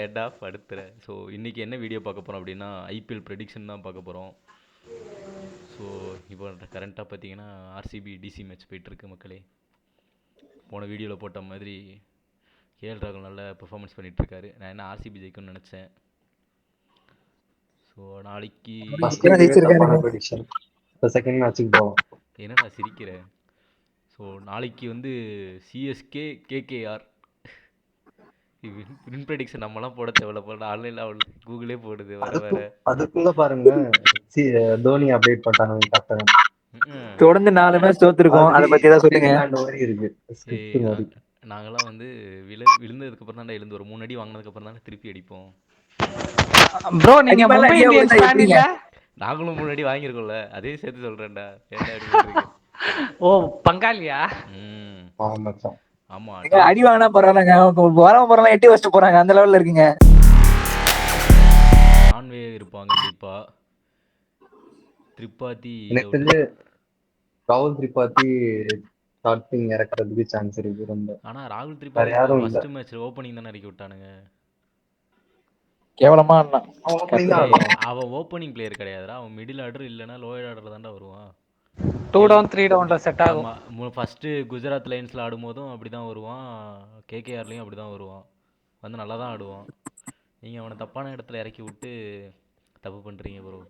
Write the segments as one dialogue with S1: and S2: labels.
S1: ஏன்டா படுத்துற. ஸோ இன்னைக்கு என்ன வீடியோ பார்க்க போகிறோம் அப்படின்னா ஐபிஎல் ப்ரெடிக்ஷன் தான் பார்க்க போகிறோம். ஸோ இப்போ கரண்ட்டாக பார்த்தீங்கன்னா ஆர்சிபி டிசி மேட்ச் போயிட்டுருக்கு மக்களே. போன வீடியோவில் போட்ட மாதிரி கேஎல் ராகுல் நல்ல பெர்ஃபார்மன்ஸ் பண்ணிகிட்ருக்காரு. நான் என்ன ஆர்சிபி ஜெயிக்கும்னு நினச்சேன். ஸோ நாளைக்கு
S2: ஃபர்ஸ்ட் இதுவே தப்பான ப்ரெடிக்ஷன். இப்போ செகண்ட் மேட்ச்சுக்கு போவோம்.
S1: என்னடா சிரிக்கிற. ஸோ நாளைக்கு வந்து சிஎஸ்கே கேகேஆர் வின் ப்ரெடிக்ஷன் நம்மலாம் போட தேவையில்ல. போட ஆன்லைனில் அவள் கூகுளே போடுது வர வர.
S2: அதுக்குள்ள பாருங்க தோனி அப்டேட் பண்ணிட்டாங்க கரெக்டா.
S3: தொடர்ந்து 4 மேட்ச் தோத்துருக்கோம். அதை பத்தி ஏதாவது சொல்லுங்க.
S2: மாதிரி இருக்கு ஸ்கிரிப்ட் மாதிரி.
S1: நாங்களாம் வந்து விழுந்ததுக்கு அப்புறம் தான் எழுந்து ஒரு 3 அடி வாங்கினதுக்கு அப்புறம் தான் திருப்பி அடிப்போம்.
S4: ப்ரோ நீங்க மும்பை இந்தியன்ஸ் ஃபேன் இல்ல?
S1: நாங்களும் 3 அடி வாங்கியிருக்கோம்ல, அதே சேர்த்து சொல்றேன்டா. ஏன்டா அப்படி பண்றீங்க?
S4: ஓ பங்காளியா?
S1: ஆமா
S3: அடி வாங்கினா போறாங்க, வரவ போறாங்க, எட்டி வச்சுட்டு போறாங்க, அந்த லெவல்ல இருக்குங்க.
S1: நான்வே இருப்பாங்க கண்டிப்பா. திரிபாதி
S2: ராகுல் திரிபாதி ஸ்டார்டிங் இறக்குறதுக்கு சான்ஸ் இருக்கு ரொம்ப.
S1: ஆனா ராகுல் திரிபாதி ஃபர்ஸ்ட் மேட்ச் ஓபனிங் தான இறக்கி விட்டானுங்க.
S3: கேவலமா
S1: அவன் ஓப்பனிங் பிளேயர் கிடையாதுடா. அவன் மிடில் ஆர்டர் இல்லைன்னா லோயர் ஆர்டர் தான்டா வருவான்.
S4: 2 டவுன் 3 டவுன்ல செட் ஆகும்.
S1: ஃபர்ஸ்ட் குஜராத் லைன்ஸ்ல ஆடும்போதும் அப்படிதான் வருவான். கேகேஆர்லயும் அப்படிதான் வருவான். வந்து நல்லா தான் ஆடுவான். நீங்க அவனை தப்பான இடத்துல இறக்கி விட்டு தப்பு பண்றீங்க ப்ரோ.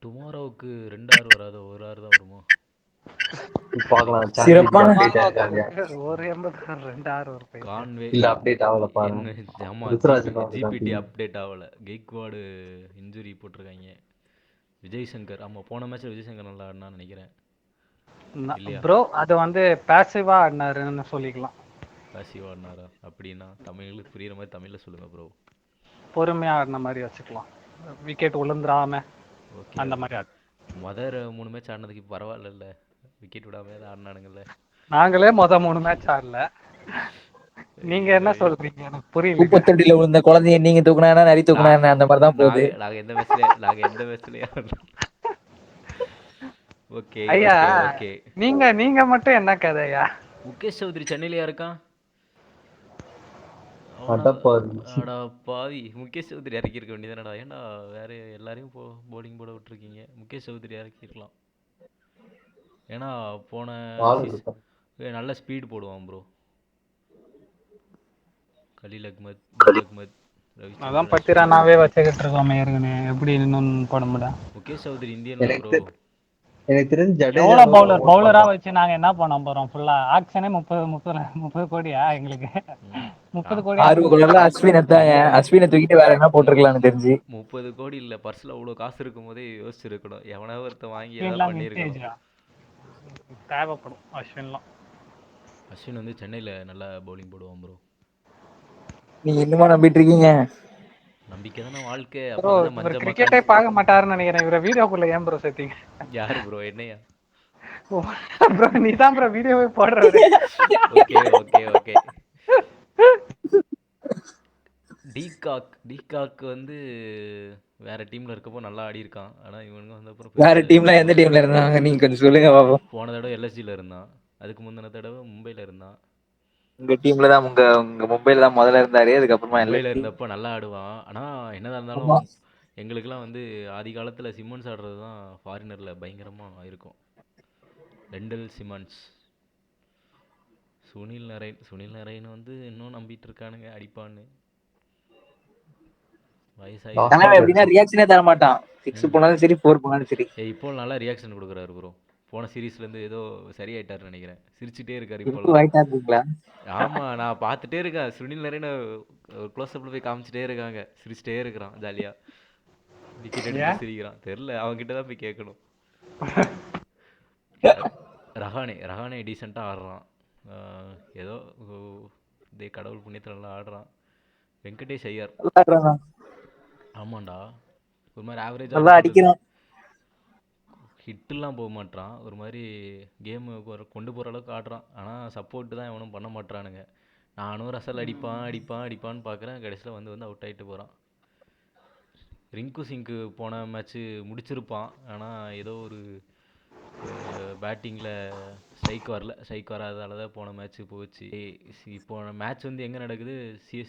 S1: டுமாரோவுக்கு 2 ஆறு வராது, 1 ஆறு தான் வருமா?
S3: சிறப்பான
S4: ஒரு 80 2 6 ஒரு பை.
S1: கான்வே
S2: இல்ல அப்டேட் ஆவல பாருங்க.
S1: ஆமா ஜிபிடி அப்டேட் ஆவல. கெய்க்வாட் இன்ஜூரி போட்டுருக்காங்க. விஜய் சங்கர் ஆமா போன மேட்ச்ல விஜய் சங்கர் நல்லா ஆடுனான்னு நினைக்கிறேன்.
S4: ப்ரோ அது வந்து பாசிவா ஆடுனாருன்னு சொல்லிக்கலாம்.
S1: பாசிவா ஆடுனாரா? அப்படின்னா தமிழுக்கு புரியுற மாதிரி தமிழ்ல சொல்லுங்க ப்ரோ.
S4: பொறுமையா ஆடின மாதிரி வச்சுக்கலாம். விக்கெட் உளுந்துராம அந்த மாதிரி.
S1: முதல் 3 மேட்ச் ஆடினதுக்கு பரவாயில்ல, விக்கெட் விடாம ஆடினானுங்கல்ல.
S4: நாங்களே 3 மேட்ச் ஆடல. நீங்க என்ன சொல்றீங்க எனக்கு புரியல.
S3: குப்பத்தொட்டில விழுந்த குழந்தைய நீங்க தூக்குனா நரி தூக்குனா அந்த மாதிரி தான் போகுது.
S1: நாங்க எந்த மேட்ச்லயே ஓகே
S4: ஐயா ஓகே. நீங்க மட்டும் என்ன கதையா?
S1: முகேஷ் சௌத்ரி சென்னையிலயா இருக்கான்? அட பாவி, முகேஷ் சௌத்ரி இறக்கி இருக்க வேண்டியதானடா. ஏன்டா வேற எல்லாரையும் போலிங் போட விட்டுருக்கீங்க? முகேஷ் சௌத்ரி இறக்கிருக்கலாம். ஏன்னா போன நல்ல ஸ்பீட் போடுவான் ப்ரோ. கலீல் அஹ்மத்,
S4: அதான் பத்திரானாவே வச்சுக்கிட்டு இருக்கோம் ஏற்கனவே. எப்படி இன்னும் போட முடியல?
S1: முகேஷ் சௌத்ரி இந்தியன்ல ப்ரோ.
S2: எனக்கு தெரிஞ்சு
S4: ஜடேஜா பவுலரா வச்சு நாங்க என்ன பண்ண போறோம்? ஃபுல்லா ஆக்ஷனே 30 கோடியா எங்களுக்கு? 30 கோடி
S3: அஸ்வினை தூக்கிட்டு வேற என்ன போட்டுருக்கலாம்னு தெரிஞ்சு.
S1: 30 கோடி இல்ல, பர்ஸ்ல அவ்வளவு காசு இருக்கும் போதே யோசிச்சிருக்கணும். எவனா ஒருத்த வாங்கி ஏதாவது பண்ணிருக்கணும்.
S4: தேவைப்படும் அஸ்வின்லாம்.
S1: அஸ்வின் வந்து சென்னையில நல்லா பவுலிங் போடுவான் ப்ரோ.
S3: நீங்க இன்னுமா நம்பிட்டு இருக்கீங்க?
S1: நம்பிக்கை தானே வாழ்க்கை.
S4: அப்பதான் கிரிக்கெட்டே பார்க்க மாட்டாருன்னு நினைக்கிறேன். இவர வீடியோக்குள்ள ஏன் ப்ரோ சேர்த்தீங்க?
S1: யாரு ப்ரோ? என்னையா
S4: ப்ரோ? நீதான் ப்ரோ வீடியோவே போடுறவரு.
S1: Okay okay okay. டீகாக் வந்து வேற டீம்ல இருக்கப்போ நல்லா ஆடி இருக்கான். ஆனா இவனுங்க வந்து அப்புறம்
S3: வேற டீம்ல எந்த டீம்ல இருந்தாங்க நீங்க கொஞ்சம் சொல்லுங்க பாப்போம்.
S1: போன தடவை எல்எஸ்ஜில இருந்தான். அதுக்கு முந்தின தடவை மும்பைல இருந்தான்.
S3: உங்க டீம்ல தான் உங்க மும்பைல தான் முதல்ல இருந்தாரு. அதுக்கப்புறமா
S1: மும்பைல இருந்தப்போ நல்லா ஆடுவான். ஆனா என்னதான் இருந்தாலும் எங்களுக்குலாம் வந்து ஆதி காலத்துல சிம்மன்ஸ் ஆடுறது தான் ஃபாரினர்ல பயங்கரமா இருக்கும். ரெண்டல் சிம்மன்ஸ், சுனில் நரைன் வந்து இன்னும் நம்பிட்டு இருக்கானுங்க அடிப்பான்னு.
S3: ரியாக்ஷனே தர மாட்டான். 6 போனாலும் சரி 4 போனாலும் சரி.
S1: இப்போ நல்லா ரியாக்ஷன் கொடுக்குறாரு ப்ரோ. போன சீரீஸ்ல இருந்து ஏதோ சரியாயிட்டாருன்னு நினைக்கிறேன். சிரிச்சுட்டே இருக்காரு இப்போ. ஆமா நான் பார்த்துட்டே இருக்கேன். சுனில் நரேன் க்ளோஸ் அப்ல போய் காமிச்சிட்டே இருக்காங்க. சிரிச்சிட்டே இருக்கிறான் ஜாலியா. விக்கெட் எடுத்து சிரிக்கிறான். தெரியல, அவங்க கிட்ட தான் போய் கேட்கணும். ரஹானே டீசெண்டா ஆடுறான். ஏதோ கடவுள் புண்ணியத்துல நல்லா ஆடுறான். வெங்கடேஷ் ஐயர் ஆமாண்டா ஒரு மாதிரி ஆவரேஜா ஹிட்லாம் போக மாட்டான். ஒரு மாதிரி கேமு கொண்டு போகிற அளவுக்கு ஆடுறான். ஆனால் சப்போர்ட்டு தான் எவனும் பண்ண மாட்டானுங்க. நானும் ரசல் அடிப்பான்னு பார்க்குறேன். கடைசியில் வந்து அவுட் ஆகிட்டு போகிறான். ரிங்கு சிங்க்கு போன மேட்ச்சு முடிச்சிருப்பான். ஆனால் ஏதோ ஒரு பேட்டிங்கில் ஸ்ட்ரைக் வரல. ஸ்ட்ரைக் வராததால தான் போன மேட்ச்சு போச்சு. இப்போ மேட்ச் வந்து எங்கே நடக்குது?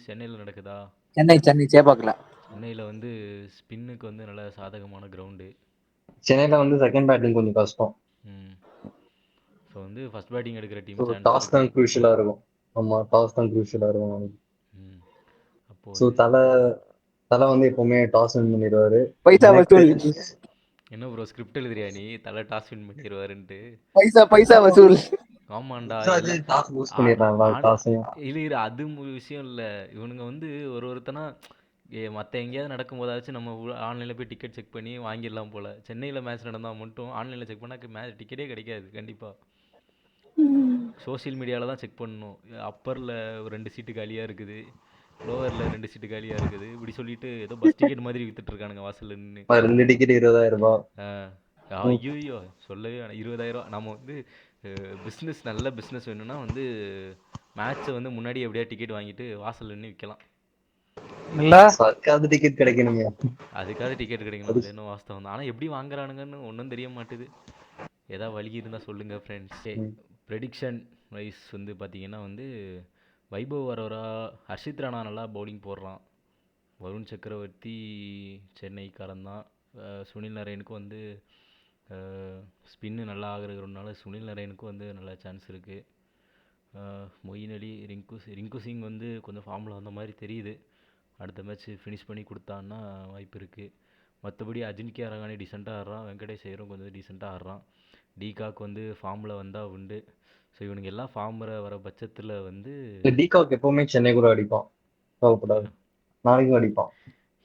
S1: சென்னையில் நடக்குதா?
S3: சென்னை சேப்பாக்கல.
S1: சென்னையில் வந்து ஸ்பின்னுக்கு வந்து நல்ல சாதகமான கிரவுண்டு.
S2: சென்னையில வந்து செகண்ட் பேட்டிங் கொஞ்சம் கஷ்டம்.
S1: ஸோ வந்து ஃபர்ஸ்ட் பேட்டிங் எடுக்கிற டீம்
S2: ஸோ
S1: சான்ஸ்
S2: டாஸ் தான்
S1: இருக்கு.
S2: குரூஷியலா இருக்கும். ஆமா, டாஸ் தான் குரூஷியலா இருக்கும்.
S1: அப்போ
S2: ஸோ
S1: வந்து
S2: தலை வந்து எப்பவுமே டாஸ் வின் பண்ணிடுவாரு.
S3: பைசா
S2: எனக்கு
S3: வசூல்.
S2: தெரிஞ்சு
S1: என்ன ப்ரோ ஸ்கிரிப்ட் எழுதுறியா நீ? தலை டாஸ் வின் பண்ணிடுவாருன்ட்டு.
S3: பைசா வசூல்.
S1: ஆமாண்டா.
S2: டாஸ் பூஸ்ட் பண்ணிடுறாங்களா டாஸையும்?
S1: இல்ல அது விஷயம் இல்லை. இவனுங்க வந்து ஒருத்தனா மற்ற எங்கேயாவது நடக்கும்போதாச்சும் நம்ம ஆன்லைனில் போய் டிக்கெட் செக் பண்ணி வாங்கிடலாம் போல். சென்னையில் மேட்ச் நடந்தால் மட்டும் ஆன்லைனில் செக் பண்ணால் மேட்ச் டிக்கெட்டே கிடைக்காது கண்டிப்பாக. சோஷியல் மீடியாவில் தான் செக் பண்ணணும். அப்பரில் 2 சீட்டு காலியாக இருக்குது, லோவரில் 2 சீட்டு காலியாக இருக்குது, இப்படி சொல்லிட்டு ஏதோ பஸ் டிக்கெட் மாதிரி வித்துட்டு இருக்கானுங்க வாசல்ல நின்று.
S2: 2 டிக்கெட் 20,000 ரூபாய்.
S1: ஐயோ சொல்லவே வேணாம். 20,000. நம்ம வந்து பிஸ்னஸ் நல்ல பிஸ்னஸ் வேணும்னா வந்து மேட்ச்சை வந்து முன்னாடி எப்படியா டிக்கெட் வாங்கிட்டு வாசல்ல நின்று விற்கலாம்.
S4: இல்ல
S2: அதுக்காவது டிக்கெட் கிடைக்கணுங்க.
S1: அதுக்காக டிக்கெட் கிடைக்கணும். அது என்ன வாஸ்தவம் தான். ஆனால் எப்படி வாங்குறானுங்கன்னு ஒன்றும் தெரிய மாட்டுது. ஏதாவது வழி இருந்தால் சொல்லுங்கள் ஃப்ரெண்ட்ஸ். ப்ரெடிக்ஷன் வைஸ் வந்து பார்த்தீங்கன்னா வந்து வைபவ் அரோரா, ஹர்ஷித் ராணா நல்லா பவுலிங் போடுறான். வருண் சக்கரவர்த்தி சென்னைக்காரன் தான். சுனில் நரேனுக்கும் வந்து ஸ்பின்னு நல்லா ஆகிறதுனால சுனில் நரேனுக்கும் வந்து நல்ல சான்ஸ் இருக்குது. மொயின் அலி, ரிங்கு சிங் வந்து கொஞ்சம் ஃபார்மில் வந்த மாதிரி தெரியுது. அடுத்த மேட்ச் ஃபினிஷ் பண்ணி கொடுத்தான்னா வாய்ப்பு இருக்குது. மற்றபடி அஜின்கியா ரஹானே டீசெண்டாக ஆடுறான். வெங்கடேஷ் ஐயரும் கொஞ்சம் டீசெண்டாக ஆடுறான். டிகாக் வந்து ஃபார்மில் வந்தால் உண்டு. ஸோ இவனுங்க எல்லாம் ஃபார்மில் வர பட்சத்தில் வந்து
S2: டிகாக் எப்பவுமே சென்னை கூட அடிப்பான். கவலைப்படாது, நாளைக்கும் அடிப்பான்.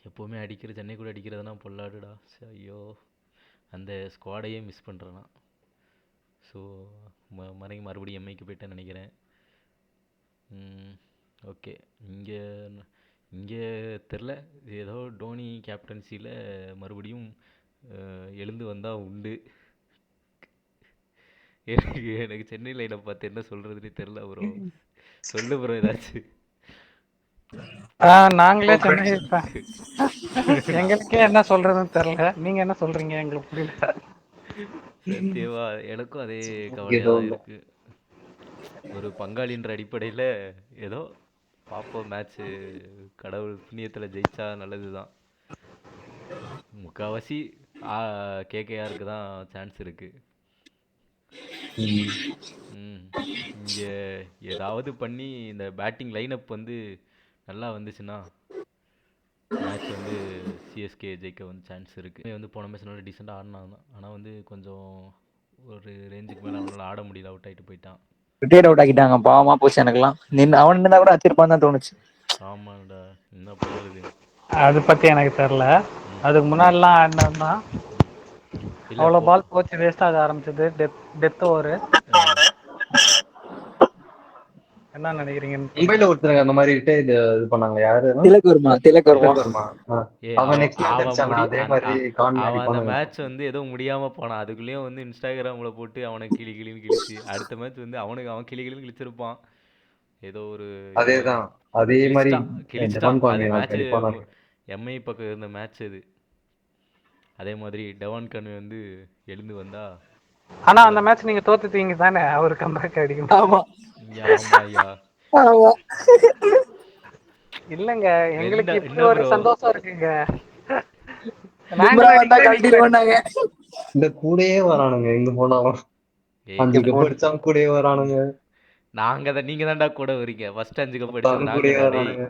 S1: எப்போவுமே சென்னை கூட அடிக்கிறதுனா பொல்லாடுடா. ஐயோ, அந்த ஸ்குவாடையே மிஸ் பண்ணுறேன்னா. ஸோ மறுபடியும் எம்ஐக்கு போயிட்டேன்னு நினைக்கிறேன். ஓகே, இங்கே தெரில. ஏதோ டோனி கேப்டன்சியில் மறுபடியும் எழுந்து வந்தால் உண்டு. எனக்கு சென்னை லைனை பார்த்து என்ன சொல்கிறதுனே தெரில ப்ரோ. சொல்லு ப்ரோ ஏதாச்சும்.
S4: நாங்களே சென்னை எங்களுக்கே என்ன சொல்றதுன்னு தெரியல. நீங்க என்ன சொல்றீங்க எங்களுக்கு புரியல.
S1: சத்தியமா எனக்கும் அதே கவலையாக தான் இருக்கு. ஒரு பங்காளின்ற அடிப்படையில் ஏதோ பார்ப்போம். மேட்ச்சு கடவுள் புண்ணியத்தில் ஜெயிச்சா நல்லது தான். முக்கால்வாசி கேகேஆருக்கு தான் சான்ஸ் இருக்குது. இங்கே ஏதாவது பண்ணி இந்த பேட்டிங் லைனப் வந்து நல்லா வந்துச்சுன்னா மேட்ச் வந்து சிஎஸ்கே ஜெயிக்க வந்து சான்ஸ் இருக்குது. வந்து போன மேட்ச் நல்லா டீசெண்டாக ஆடினான் தான். ஆனால் வந்து கொஞ்சம் ஒரு ரேஞ்சுக்கு மேலே அவனால் ஆட முடியல. அவுட் ஆகிட்டு போயிட்டான்.
S3: ரிட்டையர் அவுட் ஆக்கிட்டாங்க. பாவமா போச்சு எனக்குலாம். அவன் இருந்தா கூட அச்சிருப்பான்னு தான் தோணுச்சு.
S1: ஆமாண்டா, என்ன பண்ணுறது.
S4: அது பத்தி எனக்கு தெரியல. அதுக்கு முன்னாடிலாம் ஆடினா அவ்வளோ பால் போச்சு, வேஸ்ட் ஆக ஆரம்பிச்சது. Death over. என்ன நினைக்கிறீங்க?
S2: மும்பைல ஒருத்தர் அந்த மாதிரி இது பண்ணாங்க. யாரு?
S3: திலக் வர்மா.
S2: அவன்
S1: அந்த மேட்ச் வந்து ஏதோ முடியாம போனான். அதுக்குள்ளேயும் வந்து இன்ஸ்டாகிராம்ல போட்டு அவனை கிளின்னு கிழிச்சு அடுத்த மேட்ச் வந்து அவன் கிளின்னு கிழிச்சிருப்பான். ஏதோ ஒரு
S2: அதேதான், அதே மாதிரி
S1: மேட்ச் எம்ஐ பக்கம் இருந்த மேட்ச் அது. அதே மாதிரி டெவான் கன்வே வந்து எழுந்து வந்தா.
S4: ஆனா அந்த மேட்ச் நீங்க தோத்துட்டீங்க தானே? அவரு கம்பேக் அடிக்கும்.
S3: ஆமா
S1: ஆமாயா.
S4: இல்லங்க, எங்களுக்கு இப்படி ஒரு சந்தோஷம் இருக்குங்க.
S2: இந்த கூடயே வரானுங்க, எங்க போனாலும் 5 கப் அடிச்சான் கூடயே வரானுங்க.
S1: நீங்க தான்டா கூட வரீங்க. ஃபர்ஸ்ட் 5 கப் அடிச்சது நாங்க.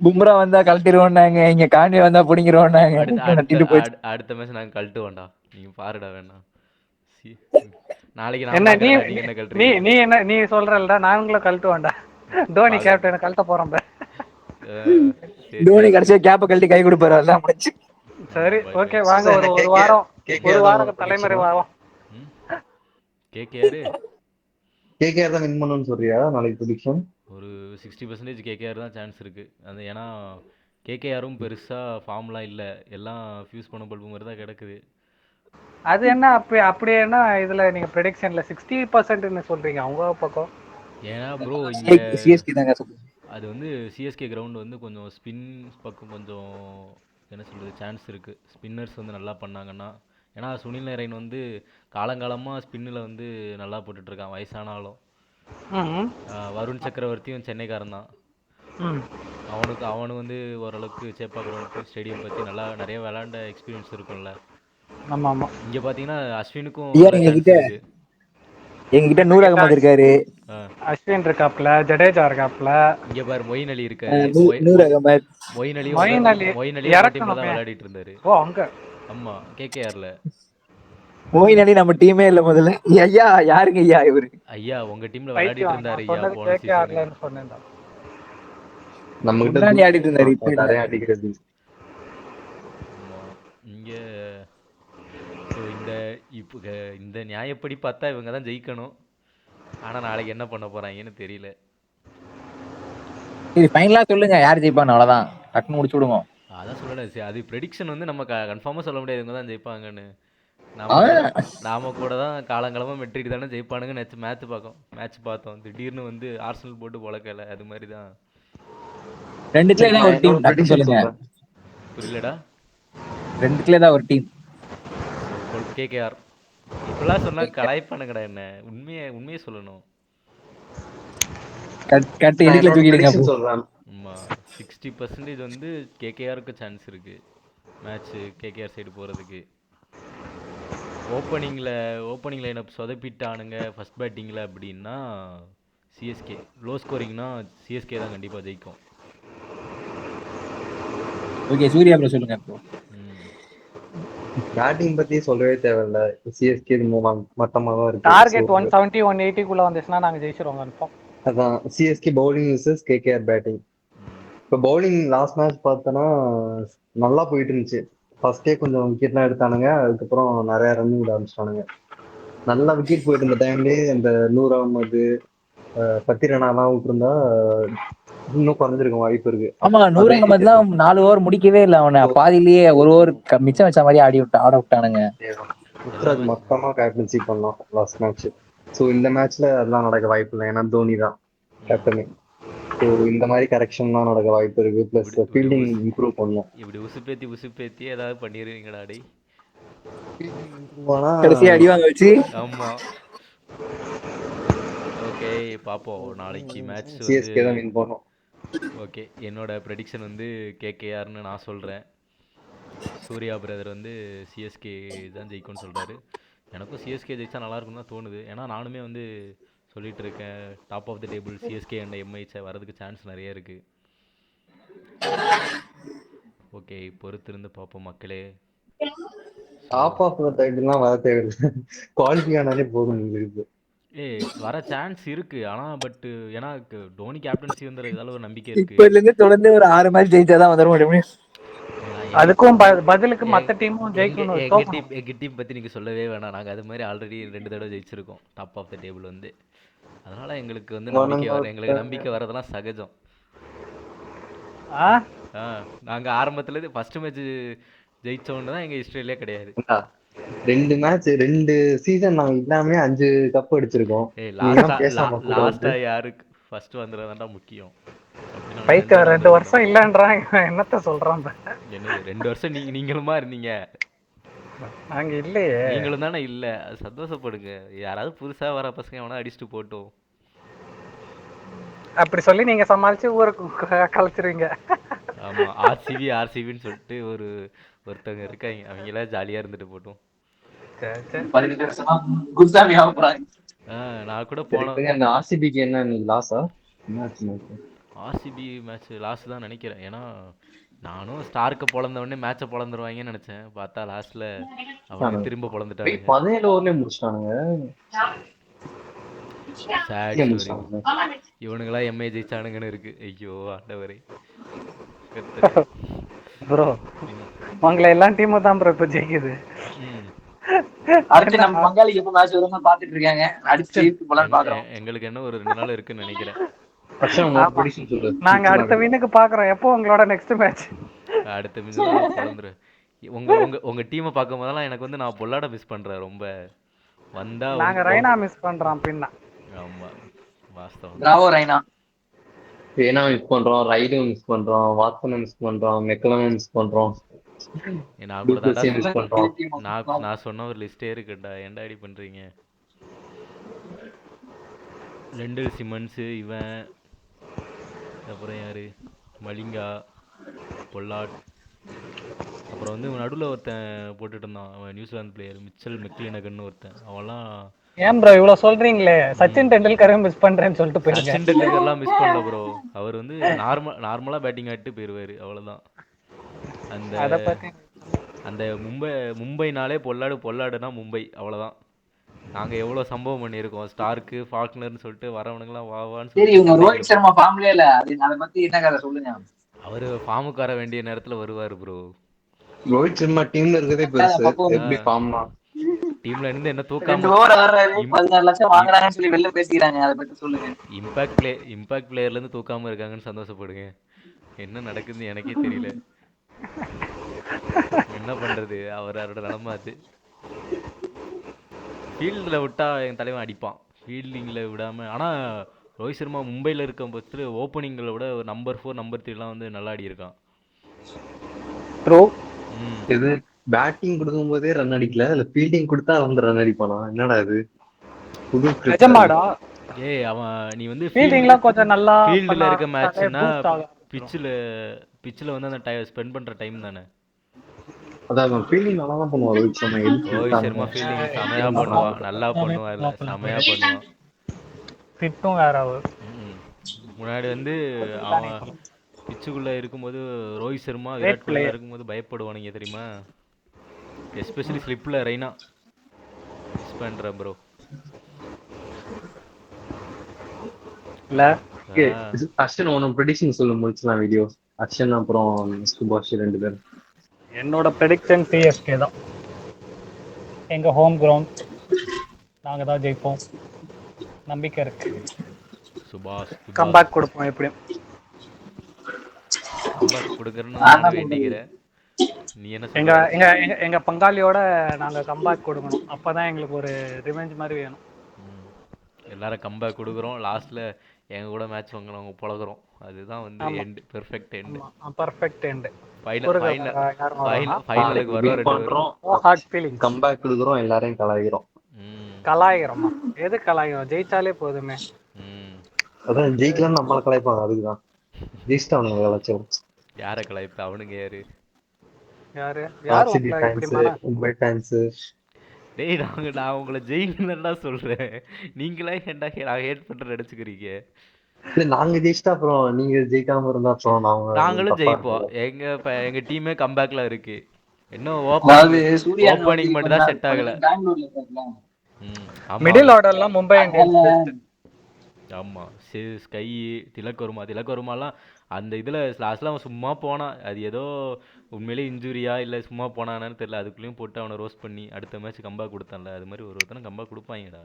S3: பும்ரா வந்தா கழட்டிடுவோம்னாங்க, இங்க கான்வே வந்தா புடிங்கிடுவோம்னாங்க.
S1: அடுத்த மேட்ச் நாங்க கழட்டுவோம்டா, நீங்க பாருடா வேணா. நாளைக்கு
S4: நீ சொல்றல்டா, நாங்களும் கழட்டுவோம்டா. தோனி கேப்டன் கழட்ட போறோம்.
S3: தோனி கடைசியா கேப்ப கழட்டி கை கொடுப்பாரு. அதான் முடிச்சு.
S4: சரி, ஓகே, வாங்க. ஒரு வாரம் தலைமுறை வாரம்.
S2: கேகேஆர் தான் வின் பண்ணனும்னு சொல்றியா நாளைக்கு ப்ரெடிக்ஷன்?
S1: ஒரு 60% கேகேஆர் தான் சான்ஸ் இருக்கு. அது ஏன்னா கேகேஆரும் பெருசா ஃபார்ம்லாம் இல்ல. எல்லாம் ஃபியூஸ் பண்ண பல்பு மாதிரி தான் கிடக்குது.
S4: அது என்ன அப்படி என்ன இதுல நீங்க ப்ரெடிக்ஷன்ல 60%ன்னு சொல்றீங்க அவங்க பக்கம்?
S1: ஏன்னா ப்ரோ
S3: சிஎஸ்கே தாங்க.
S1: அது வந்து சிஎஸ்கே கிரவுண்ட் வந்து கொஞ்சம் ஸ்பின் பக்கம் கொஞ்சம் என்ன சொல்கிறது சான்ஸ் இருக்குது. ஸ்பின்னர்ஸ் வந்து நல்லா பண்ணாங்கன்னா, ஏன்னா சுனில் நரேன் வந்து காலங்காலமாக ஸ்பின்னில் வந்து நல்லா போட்டுட்ருக்கான் வயசானாலும்.
S4: ம்
S1: வருண் சக்கரவர்த்தியும் சென்னைக்காரன் தான்.
S4: ம்
S1: அவனு வந்து ஓரளவுக்கு சேப்பாக்கம் ஸ்டேடியம் பற்றி நல்லா நிறைய விளாண்ட எக்ஸ்பீரியன்ஸ் இருக்கும்ல.
S4: ஆமா ஆமா.
S1: இங்கே பார்த்தீங்கன்னா அஸ்வினுக்கும்
S3: ஐயா
S1: நல்ல சான்ஸ்
S3: எங்ககிட்ட
S1: இருக்குது.
S3: எங்ககிட்ட நூறு அகமது இருக்காரு.
S4: அஸ்வின் இருக்காப்ல, ஜடேஜா இருக்காப்ல.
S1: இங்கே பாரு மொயின் அலி இருக்காரு.
S3: நூறு அகமது
S1: மொயின் அலி
S4: மொயின் அலி
S1: மொயின் அலி நம்ம டீமில் தான்
S4: இறக்கணுமே.
S1: விளையாடிட்டு இருந்தாரு.
S4: ஓ அங்க
S1: ஆமாம் கேகேஆரில்.
S3: மோயின் அலி நம்ம டீமே இல்ல முதல்ல. ஐயா யாருங்க ஐயா இவரு?
S1: ஐயா உங்கள் டீமில் விளையாடிட்டு
S4: பைத்தியம்.
S1: இருந்தாரு
S4: நான்
S1: ஐயா
S4: சொன்னது
S1: போன சீசனு.
S4: கேகேஆர்லன்னு சொன்னேன்.
S2: நம்ம
S3: முன்னாடி ஆடிட்டு இருந்தாரு, இப்ப
S2: கிட்ட
S3: இல்ல.
S2: அடிக்கிறது.
S1: இங்கே ஸோ இந்த நியாயப்படி பார்த்தா இவங்க தான் ஜெயிக்கணும். ஆனால் நாளைக்கு என்ன பண்ண போகிறாங்கன்னு தெரியல.
S3: சரி ஃபைனலா சொல்லுங்க யார் ஜெயிப்பான்னு, அவ்வளவுதான். டக்குன்னு முடிச்சு விடுவோம்.
S1: அதான் சொல்லலை சரி, அது ப்ரெடிக்ஷன் வந்து நம்ம கன்ஃபார்மாக சொல்ல முடியாது இவங்க தான் ஜெயிப்பாங்கன்னு. நாம கூட தான் காலங்காலமாக மெட்ரிக் தானே ஜெயிப்பானுங்கன்னு மேட்ச் பார்த்தோம். திடீர்னு வந்து ஆர்சனல் போட்டு பொழக்கல. அது மாதிரி தான்.
S3: ரெண்டுத்துல ஏதாவது ஒரு டீம் டக்குன்னு சொல்லுங்க.
S1: புரியலடா.
S3: ரெண்டுத்துல ஏதாவது ஒரு டீம்.
S1: கேகேஆர். இப்பெல்லாம் சொன்னா கலாய்ப்பானுங்கடா என்ன. உண்மையே சொல்லணும்.
S3: கட்டு எதுக்குல தூக்கிடுங்க.
S2: சொல்றேன்.
S1: ஆமாம் 60% வந்து கேகேஆருக்கு சான்ஸ் இருக்குது மேட்ச்சு கேகேஆர் சைடு போகிறதுக்கு. ஓப்பனிங் லைனப் சொதப்பிட்டானுங்க ஃபஸ்ட் பேட்டிங்கில் அப்படின்னா சிஎஸ்கே. லோ ஸ்கோரிங்னா சிஎஸ்கே தான் கண்டிப்பாக ஜெயிக்கும்.
S3: ஓகே சூர்யா ப்ரோ சொல்லுங்க இப்போ.
S2: பேட்டிங் பத்தி சொல்லவே தேவையில்ல. சிஎஸ்கே மட்டமா தான் இருக்கு.
S4: டார்கெட் 170 180 குள்ள வந்துச்சுன்னா நாங்க ஜெயிச்சிருவோம் கன்ஃபார்ம்.
S2: அதான் CSK bowling versus KKR batting. இப்போ பவுலிங் லாஸ்ட் மேட்ச் பார்த்தோன்னா நல்லா போயிட்டு இருந்துச்சு. ஃபர்ஸ்டே கொஞ்சம் விக்கெட்லாம் எடுத்தானுங்க. அதுக்கப்புறம் நிறைய ரன் விட ஆரம்பிச்சிட்டானுங்க. நல்லா விக்கெட் போயிட்டு இருந்த டைம்லேயே அந்த 100 அகமது 10 ரனாலாம் விட்டுருந்தா இன்னும் குறைஞ்சிருக்கும் வாய்ப்பு இருக்கு.
S3: ஆமா 100 அகமதுலாம் 4 ஓவர் முடிக்கவே இல்லை. அவனை பாதியிலேயே ஒரு ஓவர் மிச்சம் வச்ச மாதிரி ஆட விட்டானுங்க.
S2: ருத்ராஜ் மொத்தமா கேப்டன்சி பண்ணோம் லாஸ்ட் மேட்ச். ஸோ இந்த மேட்ச்ல அதெல்லாம் நடக்க வாய்ப்பு இல்லை. ஏன்னா தோனி தான் கேப்டனு. ஸோ இந்த மாதிரி கரெக்ஷன்லாம் நடக்க வாய்ப்பு இருக்கு. ப்ளஸ் ஃபீல்டிங் இம்ப்ரூவ் பண்ணணும்.
S1: இப்படி உசுப்பேத்தி ஏதாவது பண்ணிடுவீங்கடா டே.
S3: கடைசியா அடி வாங்க வச்சு.
S1: ஆமா ஓகே பார்ப்போம் நாளைக்கு மேட்ச்.
S2: சிஎஸ்கே தான் வின் பண்ணோம்.
S1: ஓகே என்னோட ப்ரெடிக்ஷன் வந்து கேகேஆர்னு நான் சொல்கிறேன். சூர்யா பிரதர் வந்து சிஎஸ்கே தான் ஜெயிக்கும்னு சொல்கிறாரு. எனக்கும் சிஎஸ்கே ஜெயிச்சா நல்லாயிருக்கும் தான் தோணுது. ஏன்னா நானுமே வந்து சொல்லிட்டு இருக்கேன் top of the table CSK and எம்ஐஹெச் வரதுக்கு சான்ஸ் நிறைய இருக்குது. ஓகே பொறுத்திருந்து பார்ப்போம் மக்களே.
S2: டாப் ஆஃப் த டைட்டில்லாம் வர தேவையில்லை. குவாலிஃபை ஆனாலே போதும் இருக்கு.
S1: வர சான்ஸ் இருக்கு. ஆனால் பட் ஏன்னா டோனி கேப்டன்சி வந்து ஏதாவது ஒரு நம்பிக்கை இருக்கு.
S3: இப்பல இருந்து தொடர்ந்து ஒரு 6 மேட்ச் ஜெயிச்சாதான் வந்துட முடியும்.
S4: அதுக்கும் பதிலுக்கு மற்ற டீமும் ஜெயிக்கணும்.
S1: எங்கள் டீம் பற்றி நீங்கள் சொல்லவே வேணாம். நாங்கள் அது மாதிரி ஆல்ரெடி 2 தடவை ஜெயிச்சிருக்கோம் டாப் ஆஃப் த டேபிள் வந்து. அதனால் எங்களுக்கு வந்து நம்பிக்கை வரதெல்லாம் சகஜம். நாங்கள் ஆரம்பத்துலேருந்து ஃபஸ்ட்டு மேட்ச் ஜெயிச்சோன்னு தான் எங்கள் ஹிஸ்ட்ரியிலே கிடையாது.
S2: 2 மேட்ச் 2 சீசன் நாங்கள் இல்லாமே 5 கப் அடிச்சிருக்கோம்.
S1: லாஸ்ட்டாக யாருக்கு ஃபர்ஸ்ட் வந்துடுறதாண்டா முக்கியம்.
S4: பைக்க 2 வருஷம் இல்லன்றாங்க. என்னத்த சொல்றான்
S1: என்ன 2 வருஷம் நீங்களுமா இருந்தீங்க.
S4: நாங்க இல்லையே.
S1: நீங்களும் தானே இல்ல. சந்தோஷப்படுங்க. யாராவது புதுசா வர பசங்க எவனா அடிச்சுட்டு போட்டோம்.
S4: அப்படி சொல்லி நீங்க சமாளிச்சு ஊருக்கு கலைச்சிருவீங்க.
S1: ஆமா ஆர்சிபின்னு சொல்லிட்டு ஒருத்தவங்க இருக்காங்க. அவங்க எல்லாம் ஜாலியா இருந்துட்டு போட்டோம்.
S3: 15 வருஷமா குஸ்தாமி ஆக போறாங்க.
S1: நான் கூட போனேன்.
S2: ஆர்சிபிக்கு என்ன லாஸா?
S1: ஆர்சிபி மேட்ச் லாஸ்ட் தான் நினைக்கிறேன். ஏன்னா நானும் ஸ்டார்க்கு பொழந்தவொடனே மேட்சை பொழந்துருவாங்கன்னு நினைச்சேன். பார்த்தா லாஸ்ட்ல அவங்க திரும்ப பொழந்துட்டாங்க.
S2: 17 ஓவர்லயே முடிச்சிட்டானுங்க.
S1: இவனுங்களா எம்ஏ ஜெயிச்சானுங்கன்னு இருக்கு. ஐயோ ஆண்டவரே.
S4: ப்ரோ உங்களை எல்லா டீமும் தான் ப்ரோ இப்ப ஜெயிக்குது.
S3: அடுத்து நம்ம பங்காளிக்கு எப்ப மேட்ச் வரும்னு பாத்துட்டு இருக்காங்க. அடிச்சு போலான்னு பாக்குறோம்.
S1: எங்களுக்கு என்ன ஒரு 2 நாள் இருக்குன்னு நினைக்கிறேன்.
S4: நாங்க அடுத்த வீனுக்கு பாக்குறோம். எப்போ உங்களோட நெக்ஸ்ட் மேட்ச்?
S1: அடுத்த வீனுக்கு உங்க டீமை பார்க்கும் போதெல்லாம் எனக்கு வந்து நான் பொல்லாட மிஸ் பண்றேன் ரொம்ப. வந்தா
S4: நாங்க ரைனா மிஸ் பண்றோம் பின்ன.
S1: ஆமா வாஸ்தவம்.
S3: பிராவோ ரைனா.
S2: மிஸ் பண்றோம், ரைடும் மிஸ் பண்றோம், வாட்சனை மிஸ் பண்றோம், மெக்கலமை மிஸ் பண்றோம்.
S1: நான் கூட தாண்டா
S2: மிஸ் பண்றோம்.
S1: நான் சொன்ன ஒரு லிஸ்டே இருக்குடா, ஏன்டா இப்படி பண்றீங்க? லெண்டல் சிமன்ஸு, இவன், அப்புறம் யாரு, மலிங்கா, பொல்லாட், அப்புறம் வந்து நடுவில் ஒருத்தன் போட்டுட்டு இருந்தான், அவன் நியூசிலாந்து பிளேயர் மிச்சல் மெக்லினகன்னு ஒருத்தன், அவன்லாம்.
S4: ஏன் ப்ரோ இவ்வளவு சொல்றீங்களே? சச்சின் டெண்டுல்கரையும் மிஸ் பண்றேன்னு சொல்லிட்டு போயிருக்கேன்.
S1: சச்சின் டெண்டுல்கர்லாம் மிஸ் பண்ணல ப்ரோ. அவர் வந்து நார்மலா பேட்டிங் ஆடிட்டு போயிடுவாரு, அவ்வளவுதான். அந்த
S4: அத பத்தி
S1: அந்த மும்பைனாலே பொல்லாடுனா மும்பை, அவ்வளவுதான். நாங்க எவ்வளவு சம்பவம் பண்ணியிருக்கோம், ஸ்டார்க்கு ஃபால்க்னர்னு சொல்லிட்டு வரவனுங்களாம் வாவான்னு
S3: சரி,
S1: சொல்லி
S3: இவங்க
S1: சண்டை
S3: ரோஹித்
S1: எடுப்போம்.
S3: சர்மா ஃபார்ம்லயே இல்ல, அதை பத்தி என்ன கதை சொல்லுங்க.
S1: அவரு ஃபார்முக்கு வர வேண்டிய நேரத்துல வருவாரு ப்ரோ.
S2: ரோஹித் சர்மா டீம்ல இருக்கதே பெருசு. எப்படி ஃபார்ம்னா
S1: டீம்ல இருந்து என்ன
S3: 2
S1: தூக்காம
S3: ஓவர் ஆடுறாரு, 16 லட்சம் வாங்குறாங்கன்னு சொல்லி வெளில பேசிக்கிறாங்க. அதை பத்தி சொல்லுங்க.
S1: இம்பாக்ட் பிளேயர்ல இருந்து தூக்காம இருக்காங்கன்னு சந்தோஷப்படுங்க. என்ன நடக்குதுன்னு எனக்கே தெரியல. என்ன பண்றது, அவரோட நிலைமை அது. ஃபீல்டில் விட்டா என் தலைவன் அடிப்பான், ஃபீல்டிங்கில் விடாம. ஆனால் ரோஹித் சர்மா மும்பையில் இருக்க பட்சத்தில் ஓப்பனிங்களை விட நம்பர் 4 நம்பர் 3லாம் வந்து நல்லா ஆடி இருக்கான்.
S4: ப்ரோ
S2: இது பேட்டிங் கொடுக்கும் போதே ரன் அடிக்கல, இல்ல ஃபீல்டிங் கொடுத்தா வந்து ரன் அடிப்பானா? என்னடா இது புது script.
S4: நிஜமாடா?
S1: ஏய் அவன் நீ வந்து
S4: ஃபீல்டிங்லாம் கொஞ்சம் நல்லா
S1: ஃபீல்டில் இருக்க
S4: பண்ணா
S1: மேட்ச்னா
S4: boost ஆகும்.
S1: பிச்சில் வந்து அந்த ஸ்பெண்ட் பண்ணுற டைம் தானே.
S2: அதான் ஃபீல்டிங் நல்லா தான் பண்ணுவான் ரோஹித் சர்மா.
S1: ரோஹித் சர்மா ஃபீல்டிங் செமையா பண்ணுவான், நல்லா பண்ணுவான், இல்லை செமையா பண்ணுவான்.
S4: ஃபிட்டும் வேற அவர்.
S1: முன்னாடி வந்து அவன் பிச்சுக்குள்ளே இருக்கும்போது ரோஹித் சர்மா விராட் கோலி இருக்கும்போது பயப்படுவானுங்க தெரியுமா, எஸ்பெஷலி ஸ்லிப்பில் ரெய்னா மிஸ் பண்ணுறேன் ப்ரோ.
S4: இல்ல
S2: அர்ஷன் உனக்கு ப்ரெடிக்ஷன் சொல்ல முடிச்சுலாம் வீடியோ. அர்ஷன் அப்புறம் சுபாஷ் 2 பேரும்.
S4: என்னோட ப்ரெடிக்ஷன் சிஎஸ்கே தான். எங்க ஹோம் கிரவுண்ட், நாங்க தான் ஜெயிப்போம், நம்பிக்கை இருக்கு.
S1: சுபாஷ்
S4: கம்பேக் கொடுப்போம் எப்படியும்.
S1: கம்பேக் கொடுக்கறன்னு நான் வேண்டிக்கிறேன். நீ என்ன
S4: எங்க
S1: சொல்ற?
S4: எங்க எங்க எங்க பங்காளியோட நாங்க கம்பேக் கொடுக்கணும், அப்பதான் எங்களுக்கு ஒரு ரிவெஞ்ச் மாதிரி வேணும்.
S1: எல்லாரும் கம்பேக் கொடுக்குறோம், லாஸ்ட்ல எங்க கூட மேட்ச் வாங்குறவங்க பழகுறோம், அதுதான் வந்து end, perfect end.
S4: Perfect end.
S1: ஃபைனலுக்கு வரோம், 2
S2: பண்றோம்,
S4: ஹார்ட் ஃபீலிங்.
S2: கம்பேக் கொடுக்குறோம், எல்லாரையும் கலாய்க்கிறோம்.
S4: கலாயிரமா? எது கலாயிரம்? ஜெயிச்சாலே போதுமே.
S2: அதான் ஜெயிக்கலாம், நம்மள கலாய்ப்பாங்க, அதுக்குதான் ஜெயிச்சிட்டு அவனுங்க கலாய்ச்சோம்.
S1: யாரை கலாய்ப்ப? அவனுங்க யாரு?
S4: யாரு
S2: RCB fans, மும்பை fans.
S1: டேய் நான் உங்களை ஜெயிக்கணும்டா சொல்றேன், நீங்களே ஏன்டா நான் ஹேட் பண்ற நடிச்சுக்கிறீங்க?
S2: இல்ல நாங்க ஜெயிச்சிட்டா அப்புறம் நீங்க ஜெயிக்காம இருந்தா அப்புறம்
S1: நாங்களும் ஜெயிப்போம். எங்க டீமே கம்பேக்ல இருக்கு. இன்னும் ஓப்பனிங் மட்டும் தான் செட் ஆகல.
S4: மிடில் ஆர்டர்லாம் மும்பை இந்தியன்ஸ்.
S1: ஆமா, ஸ்கை, திலக் வர்மாலாம் அந்த இதுல லாஸ்ட்ல அவன் சும்மா போனான், அது ஏதோ உண்மையிலே இன்ஜுரியா இல்ல சும்மா போனானு தெரியல, அதுக்குள்ளேயும் போட்டு அவனை ரோஸ்ட் பண்ணி அடுத்த மேட்ச் கம்பேக் கொடுத்தான்ல, அது மாதிரி ஒருத்தனை கம்பேக் கொடுப்பாங்கடா.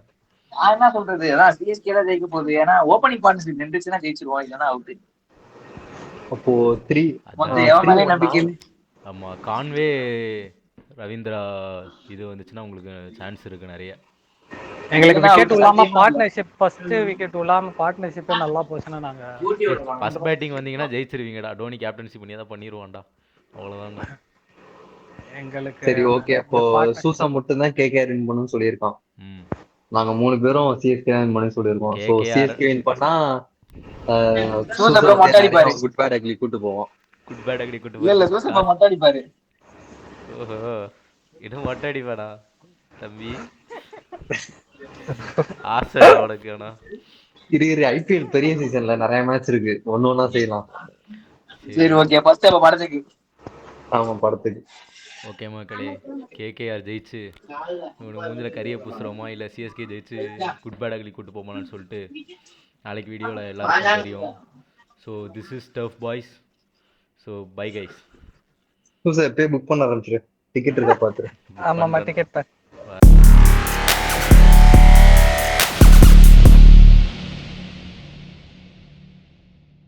S3: நான் என்ன சொல்றது, அதான் சிஎஸ்கே தான் ஜெயிக்க போகுது. ஏன்னா ஓப்பனிங் பார்ட்னர்ஷிப் நின்றுச்சுன்னா ஜெயிச்சிருவோம், இல்லைன்னா அவுட்.
S2: அப்போ 3
S3: நம்பிக்கை.
S1: ஆமா, கான்வே ரவீந்திரா இது வந்துச்சுன்னா உங்களுக்கு சான்ஸ் இருக்கு நிறைய.
S4: எங்களுக்கு விக்கெட் இல்லாம பார்ட்னர்ஷிப், ஃபர்ஸ்ட் விக்கெட் இல்லாம பார்ட்னர்ஷிப் நல்லா போச்சுன்னா நாங்க
S1: ஃபர்ஸ்ட் பேட்டிங் வந்தீங்கன்னா ஜெயிச்சிருவீங்கடா. டோனி கேப்டன்சி பண்ணி தான் பண்ணிடுவான்டா, அவ்வளவுதான்.
S4: எங்களுக்கு
S2: சரி ஓகே, அப்போ சூசா மட்டும் தான் கேகேஆர் வின் பண்ணனும்னு சொல்லியிருக்கான். நாங்க 3 பேரும் சிஎஸ்கே வின் பண்ணி சொல்லியிருக்கோம். சோ சிஎஸ்கே வின் பண்ணா சூசா மொட்டை அடிப்பாரு, குட் பேட் அக்லி கூட்டி போவோம்.
S1: குட் பேட் அக்லி கூட்டி போவோம்.
S3: இல்ல சூசா மொட்டை அடிப்பாரு.
S1: ஓஹோ, இது மொட்டை அடிப்பாடா தம்பி, ஆசை அவனுக்கு. ஆனா
S2: இரு ஐபிஎல் பெரிய சீசன்ல நிறைய மேட்ச் இருக்கு, ஒண்ணா செய்யலாம்.
S3: சரி ஓகே, ஃபர்ஸ்ட் அப்ப படத்துக்கு.
S2: ஆமா படத்துக்கு.
S1: ஓகே மக்களே, கேகேஆர் ஜெயிச்சு மூஞ்சில கரிய பூசுறோமா இல்ல சிஎஸ்கே ஜெயிச்சு குட் பேட் அக்லி கூட்டு போமான்னு சொல்லிட்டு நாளைக்கு வீடியோவில் எல்லாருக்கும் தெரியும். So this is tough boys. So bye guys.
S2: Sir போய் புக் பண்ண ஆரம்பிச்சிரு, டிக்கெட் இருக்கா பார்த்துரு.
S4: ஆமாம்மா டிக்கெட்